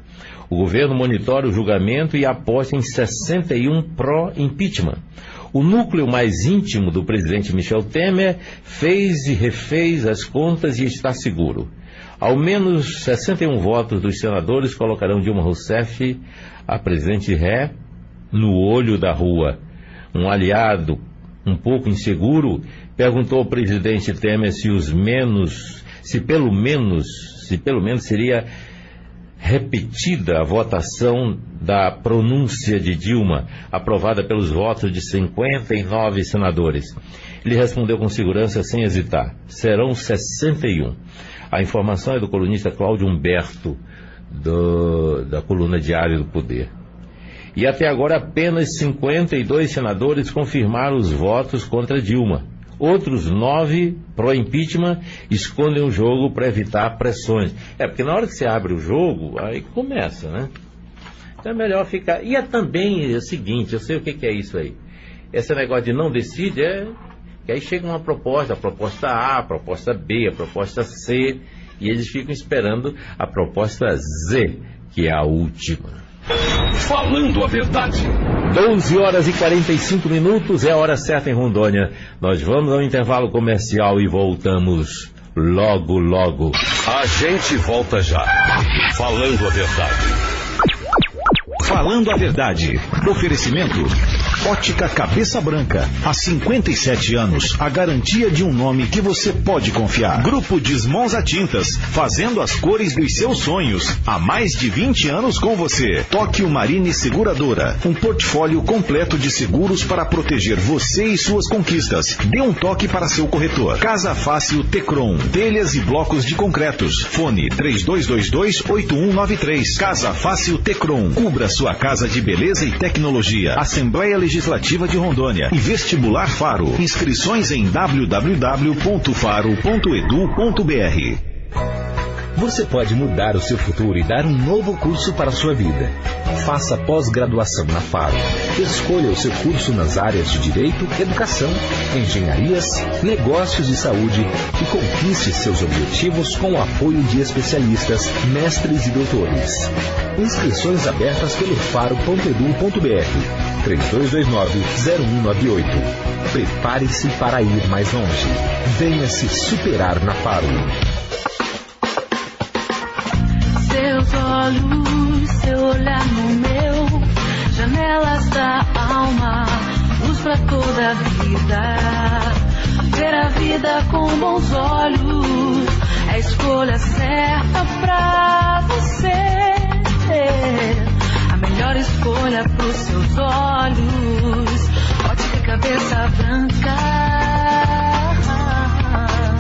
O governo monitora o julgamento e aposta em 61 pró-impeachment. O núcleo mais íntimo do presidente Michel Temer fez e refez as contas e está seguro. Ao menos 61 votos dos senadores colocarão Dilma Rousseff, a presidente ré, no olho da rua. Um aliado um pouco inseguro perguntou ao presidente Temer se pelo menos seria repetida a votação da pronúncia de Dilma, aprovada pelos votos de 59 senadores. Ele respondeu com segurança, sem hesitar: serão 61. A informação é do colunista Cláudio Humberto, da coluna Diário do Poder. E até agora apenas 52 senadores confirmaram os votos contra Dilma. Outros 9 pró-impeachment escondem o jogo para evitar pressões. Porque na hora que você abre o jogo, aí começa, né? Então é melhor ficar... E também é o seguinte, eu sei o que é isso aí. Esse negócio de não decide que aí chega uma proposta, a proposta A, a proposta B, a proposta C, e eles ficam esperando a proposta Z, que é a última. Falando a verdade. 12 horas e 45 minutos é a hora certa em Rondônia. Nós vamos ao intervalo comercial e voltamos logo, logo. A gente volta já. Falando a verdade. Falando a verdade. Oferecimento. Ótica Cabeça Branca. Há 57 anos, a garantia de um nome que você pode confiar. Grupo Desmonza Tintas, fazendo as cores dos seus sonhos. Há mais de 20 anos com você. Tóquio Marine Seguradora. Um portfólio completo de seguros para proteger você e suas conquistas. Dê um toque para seu corretor. Casa Fácil Tecron. Telhas e blocos de concretos. Fone 3222-8193. Casa Fácil Tecron. Cubra sua casa de beleza e tecnologia. Assembleia Legislativa de Rondônia e Vestibular Faro. Inscrições em www.faro.edu.br. Você pode mudar o seu futuro e dar um novo curso para a sua vida. Faça pós-graduação na Faro. Escolha o seu curso nas áreas de Direito, Educação, Engenharias, Negócios e Saúde e conquiste seus objetivos com o apoio de especialistas, mestres e doutores. Inscrições abertas pelo faro.edu.br. 3229-0198. Prepare-se para ir mais longe. Venha se superar na Faro. Seus olhos, seu olhar no meu, janelas da alma, luz pra toda a vida. Ver a vida com bons olhos, é a escolha certa pra você. A melhor escolha pros seus olhos, Ótica Cabeça Branca.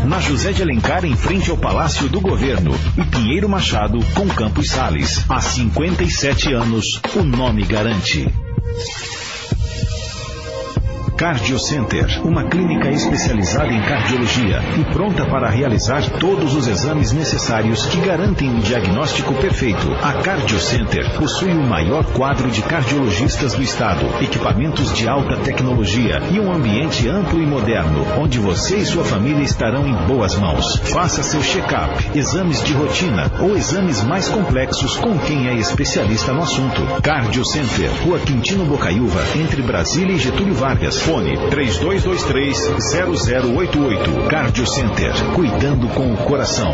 Na José de Alencar, em frente ao Palácio do Governo, e Pinheiro Machado, com Campos Sales. Há 57 anos, o nome garante. Cardio Center, uma clínica especializada em cardiologia e pronta para realizar todos os exames necessários que garantem um diagnóstico perfeito. A Cardio Center possui o maior quadro de cardiologistas do estado, equipamentos de alta tecnologia e um ambiente amplo e moderno, onde você e sua família estarão em boas mãos. Faça seu check-up, exames de rotina ou exames mais complexos com quem é especialista no assunto. Cardio Center, Rua Quintino Bocaiúva, entre Brasília e Getúlio Vargas. Fone 3223-0088. Cardio Center, cuidando com o coração.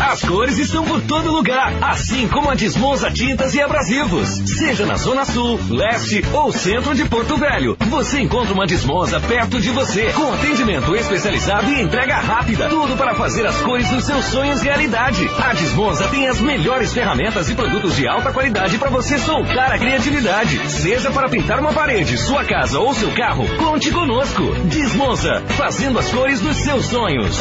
As cores estão por todo lugar, assim como a Desmonza Tintas e Abrasivos. Seja na Zona Sul, Leste ou Centro de Porto Velho, você encontra uma Desmonza perto de você, com atendimento especializado e entrega rápida. Tudo para fazer as cores dos seus sonhos realidade. A Desmonza tem as melhores ferramentas e produtos de alta qualidade para você soltar a criatividade. Seja para pintar uma parede, sua casa ou seu carro, conte conosco. Desmonza, fazendo as cores dos seus sonhos.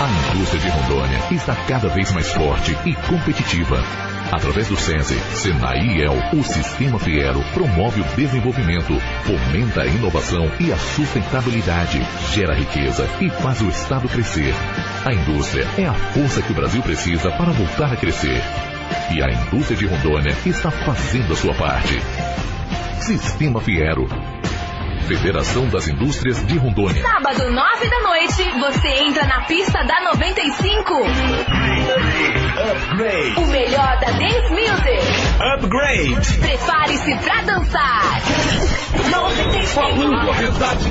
A indústria de Rondônia está cada vez mais forte e competitiva. Através do SENSE, SENAI e EL, o Sistema Fiero promove o desenvolvimento, fomenta a inovação e a sustentabilidade, gera riqueza e faz o Estado crescer. A indústria é a força que o Brasil precisa para voltar a crescer. E a indústria de Rondônia está fazendo a sua parte. Sistema Fiero. Federação das Indústrias de Rondônia. Sábado, 9 da noite, você entra na pista da 95. Upgrade. O melhor da Dance Music. Upgrade. Prepare-se pra dançar. 95. Falando a verdade.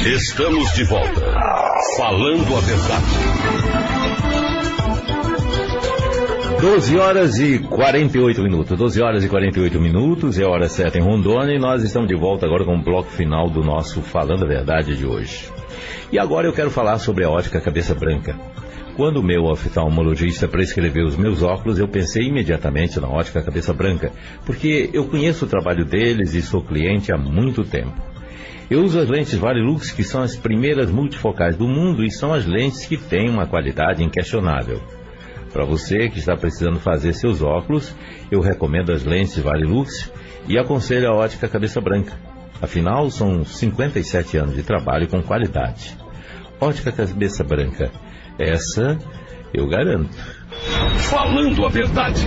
Estamos de volta. Falando a verdade. 12 horas e 48 minutos. 12 horas e 48 minutos, é hora certa em Rondônia e nós estamos de volta agora com o bloco final do nosso Falando a Verdade de hoje. E agora eu quero falar sobre a Ótica Cabeça Branca. Quando o meu oftalmologista prescreveu os meus óculos, eu pensei imediatamente na Ótica Cabeça Branca, porque eu conheço o trabalho deles e sou cliente há muito tempo. Eu uso as lentes Varilux, que são as primeiras multifocais do mundo e são as lentes que têm uma qualidade inquestionável. Para você que está precisando fazer seus óculos, eu recomendo as lentes Varilux e aconselho a Ótica Cabeça Branca. Afinal, são 57 anos de trabalho com qualidade. Ótica Cabeça Branca, essa eu garanto. Falando a verdade.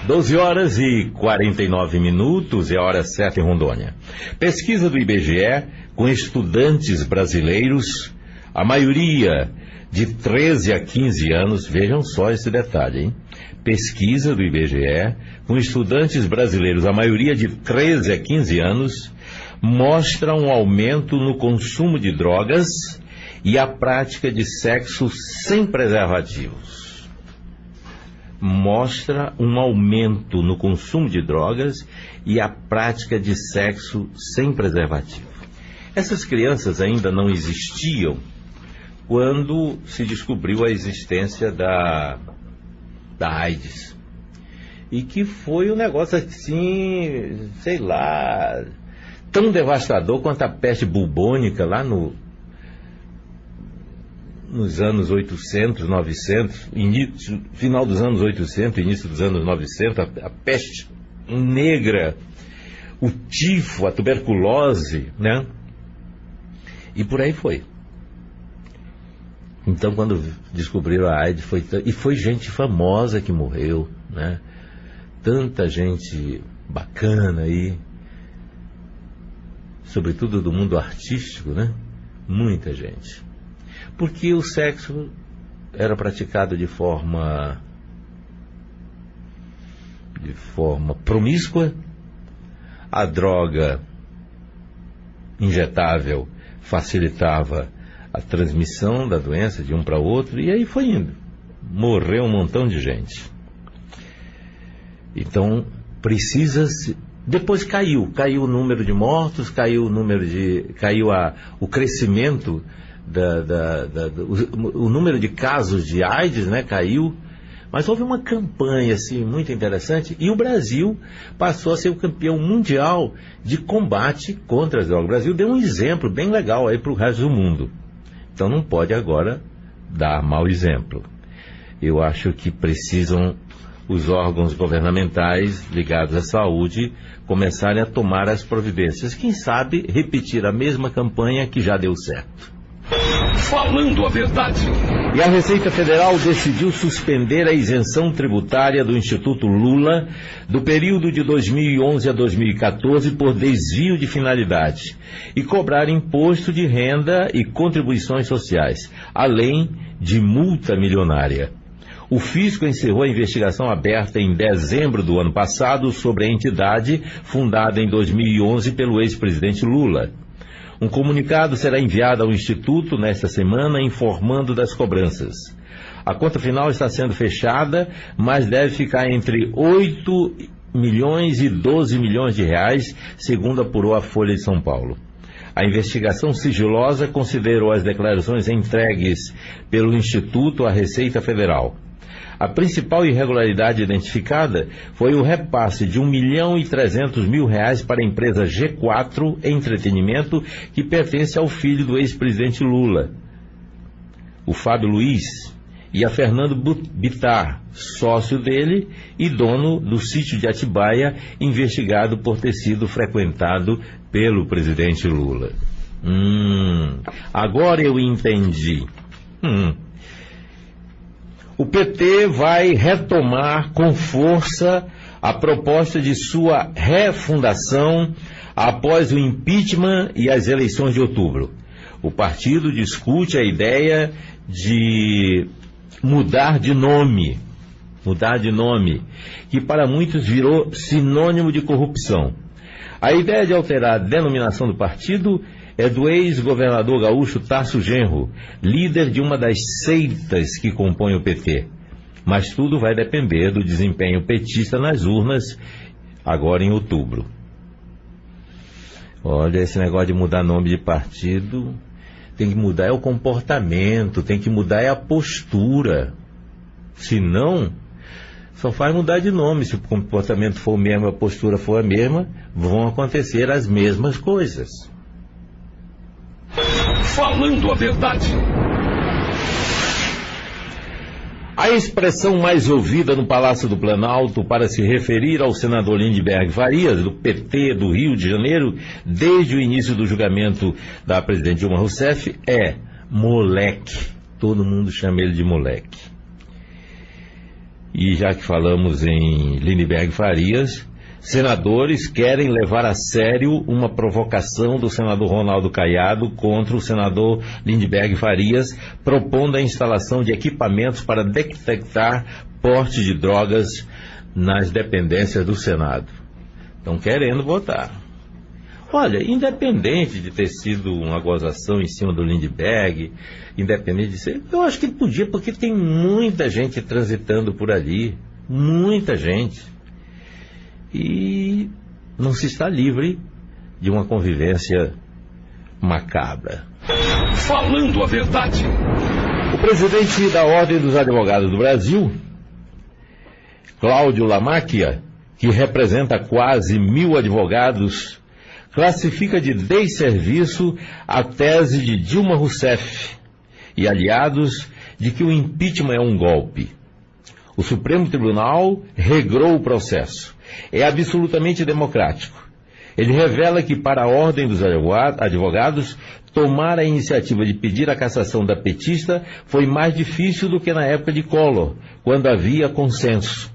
12 horas e 49 minutos, é a hora certa em Rondônia. Pesquisa do IBGE com estudantes brasileiros, a maioria de 13 a 15 anos, vejam só esse detalhe, hein? Pesquisa do IBGE com estudantes brasileiros, a maioria de 13 a 15 anos, mostra um aumento no consumo de drogas e a prática de sexo sem preservativos. Mostra um aumento no consumo de drogas e a prática de sexo sem preservativo. Essas crianças ainda não existiam quando se descobriu a existência da AIDS. E que foi um negócio assim, sei lá, tão devastador quanto a peste bubônica lá nos anos 800, 900, final dos anos 800, início dos anos 900, a peste negra, o tifo, a tuberculose, né? E por aí foi. Então, quando descobriram a AIDS, foi gente famosa que morreu, né? Tanta gente bacana aí, sobretudo do mundo artístico, né? Muita gente. Porque o sexo era praticado de forma promíscua, a droga injetável facilitava a transmissão da doença de um para outro, e aí foi indo. Morreu um montão de gente. Então, precisa-se... Depois caiu o número de mortos, caiu o crescimento, o número de casos de AIDS, né, caiu. Mas houve uma campanha assim, muito interessante, e o Brasil passou a ser o campeão mundial de combate contra as drogas. O Brasil deu um exemplo bem legal aí para o resto do mundo. Então não pode agora dar mau exemplo. Eu acho que precisam os órgãos governamentais ligados à saúde começarem a tomar as providências. Quem sabe repetir a mesma campanha que já deu certo. Falando a verdade. E a Receita Federal decidiu suspender a isenção tributária do Instituto Lula do período de 2011 a 2014 por desvio de finalidade e cobrar imposto de renda e contribuições sociais, além de multa milionária. O fisco encerrou a investigação aberta em dezembro do ano passado sobre a entidade fundada em 2011 pelo ex-presidente Lula. Um comunicado será enviado ao Instituto nesta semana informando das cobranças. A conta final está sendo fechada, mas deve ficar entre 8 milhões e 12 milhões de reais, segundo apurou a Folha de São Paulo. A investigação sigilosa considerou as declarações entregues pelo Instituto à Receita Federal. A principal irregularidade identificada foi o repasse de R$ 1.300.000 para a empresa G4 Entretenimento, que pertence ao filho do ex-presidente Lula, o Fábio Luiz, e a Fernando Bittar, sócio dele e dono do sítio de Atibaia, investigado por ter sido frequentado pelo presidente Lula. Agora eu entendi. O PT vai retomar com força a proposta de sua refundação após o impeachment e as eleições de outubro. O partido discute a ideia de mudar de nome, que para muitos virou sinônimo de corrupção. A ideia de alterar a denominação do partido é do ex-governador gaúcho Tarso Genro, líder de uma das seitas que compõem o PT. Mas tudo vai depender do desempenho petista nas urnas, agora em outubro. Olha, esse negócio de mudar nome de partido, tem que mudar é o comportamento, tem que mudar é a postura. Se não, só faz mudar de nome. Se o comportamento for o mesmo, a postura for a mesma, vão acontecer as mesmas coisas. Falando a verdade. A expressão mais ouvida no Palácio do Planalto para se referir ao senador Lindbergh Farias, do PT do Rio de Janeiro, desde o início do julgamento da presidente Dilma Rousseff, é moleque. Todo mundo chama ele de moleque. E já que falamos em Lindbergh Farias, senadores querem levar a sério uma provocação do senador Ronaldo Caiado contra o senador Lindbergh Farias, propondo a instalação de equipamentos para detectar porte de drogas nas dependências do Senado. Estão querendo votar. Olha, independente de ter sido uma gozação em cima do Lindbergh, independente de ser, eu acho que ele podia, porque tem muita gente transitando por ali, muita gente, e não se está livre de uma convivência macabra. Falando a verdade. O presidente da Ordem dos Advogados do Brasil, Cláudio Lamacchia, que representa quase 1.000 advogados, classifica de desserviço a tese de Dilma Rousseff e aliados de que o impeachment é um golpe. O Supremo Tribunal regrou o processo. É absolutamente democrático. Ele revela que para a Ordem dos Advogados, tomar a iniciativa de pedir a cassação da petista foi mais difícil do que na época de Collor, quando havia consenso.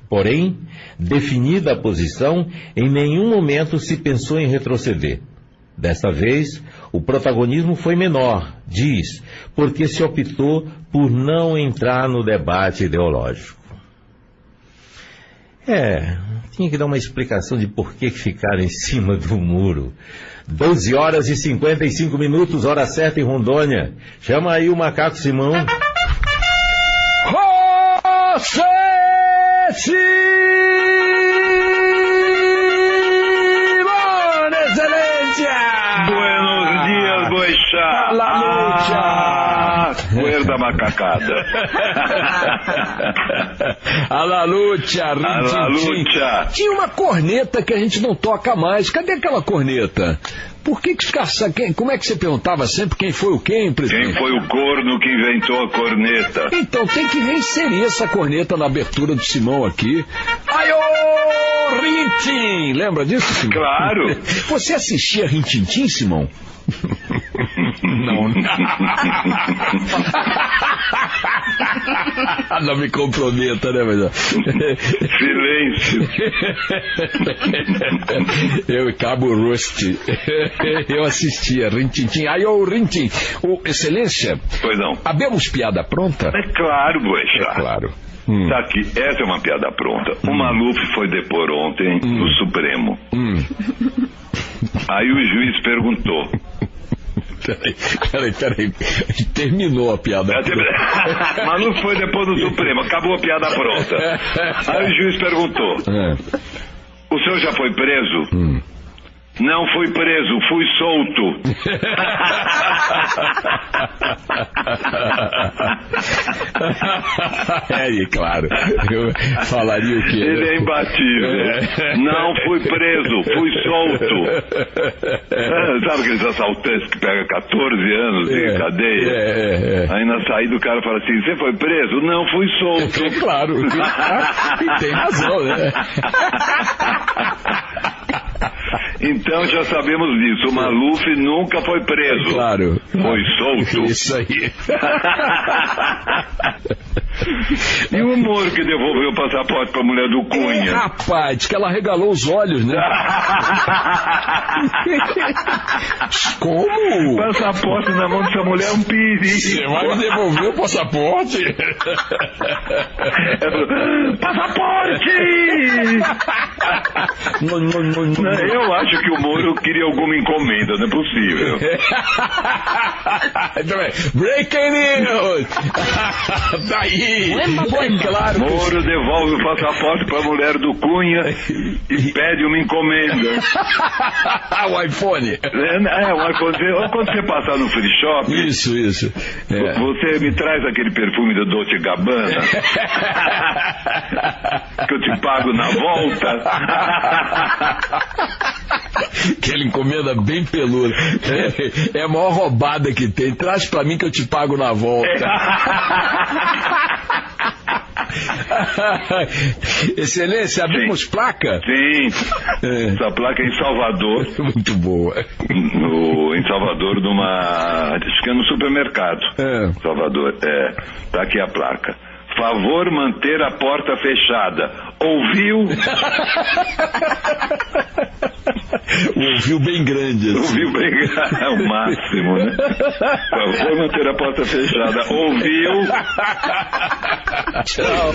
Porém, definida a posição, em nenhum momento se pensou em retroceder. Desta vez, o protagonismo foi menor, diz, porque se optou por não entrar no debate ideológico. Tinha que dar uma explicação de por que ficaram em cima do muro. 12 horas e 55 minutos, hora certa em Rondônia. Chama aí o Macaco Simão. Simón, excelência! Buenos dias, Boixá! La lucha! Guarda macacada! A la lucha, rintintim. Tinha uma corneta que a gente não toca mais. Cadê aquela corneta? Por que como é que você perguntava sempre quem foi o quem, presidente? Quem foi o corno que inventou a corneta? Então tem que reinserir essa corneta na abertura do Simão aqui. Ai, ô, Rintim! Lembra disso, Simão? Claro! Você assistia Rintintim, Simão? Não. Não me comprometa, né, mas... Silêncio. Eu e Cabo Rusty. Eu assistia Rintintim. Aí, ô Rintim, excelência. Pois não. Habemos piada pronta? É claro, Boixá. É claro. Tá aqui, essa é uma piada pronta. O Maluf foi depor ontem no Supremo. Aí o juiz perguntou. Peraí. Terminou a piada. Maluf foi depor no Supremo, acabou a piada pronta. Aí o juiz perguntou: o senhor já foi preso? Não fui preso, fui solto. Claro. Eu falaria o quê? Ele é imbatível. Não fui preso, fui solto. Sabe aqueles assaltantes que pegam 14 anos de cadeia? Aí na saída o cara fala assim: você foi preso? Não, fui solto. Claro. E tem razão, né? Então já sabemos disso. O Maluf nunca foi preso. Claro. Foi solto. Isso aí. E o Moro que devolveu o passaporte pra mulher do Cunha? Rapaz, que ela regalou os olhos, né? Como? Passaporte na mão dessa mulher é um perigo. Você vai me devolver o passaporte? Passaporte! Não. Eu acho que o Moro queria alguma encomenda, não é possível. Breaking news! Daí! Foi claro. Moro devolve o passaporte pra mulher do Cunha e pede uma encomenda. O iPhone. O iPhone. Quando você passar no free shop. Isso. Você me traz aquele perfume da Dolce & Gabbana. Que eu te pago na volta. Aquela encomenda bem peluda. É a maior roubada que tem. Traz pra mim que eu te pago na volta. Excelência, abrimos placa? Sim. Essa placa é em Salvador. Muito boa. Em Salvador, acho que é no supermercado. Salvador. Tá aqui a placa. Favor manter a porta fechada. Ouviu? Ouviu bem grande. Assim. Ouviu bem grande. É o máximo, né? Favor manter a porta fechada. Ouviu? Tchau.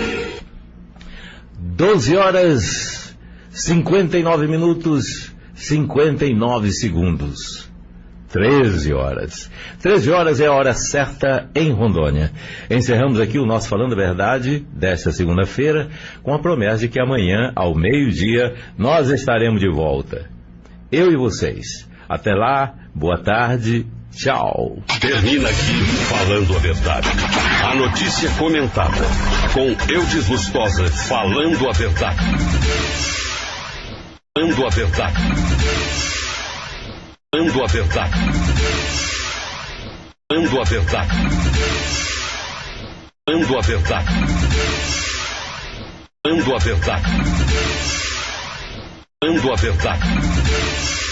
12 horas 59 minutos. 59 segundos. 13 horas. 13 horas é a hora certa em Rondônia. Encerramos aqui o nosso Falando a Verdade desta segunda-feira com a promessa de que amanhã, ao meio-dia, nós estaremos de volta. Eu e vocês. Até lá, boa tarde, tchau. Termina aqui Falando a Verdade. A notícia comentada com Eudes Lustosa. Falando a Verdade. Falando a Verdade. Falando a Verdade. Falando a Verdade. Falando a Verdade. Falando a Verdade. Falando a Verdade.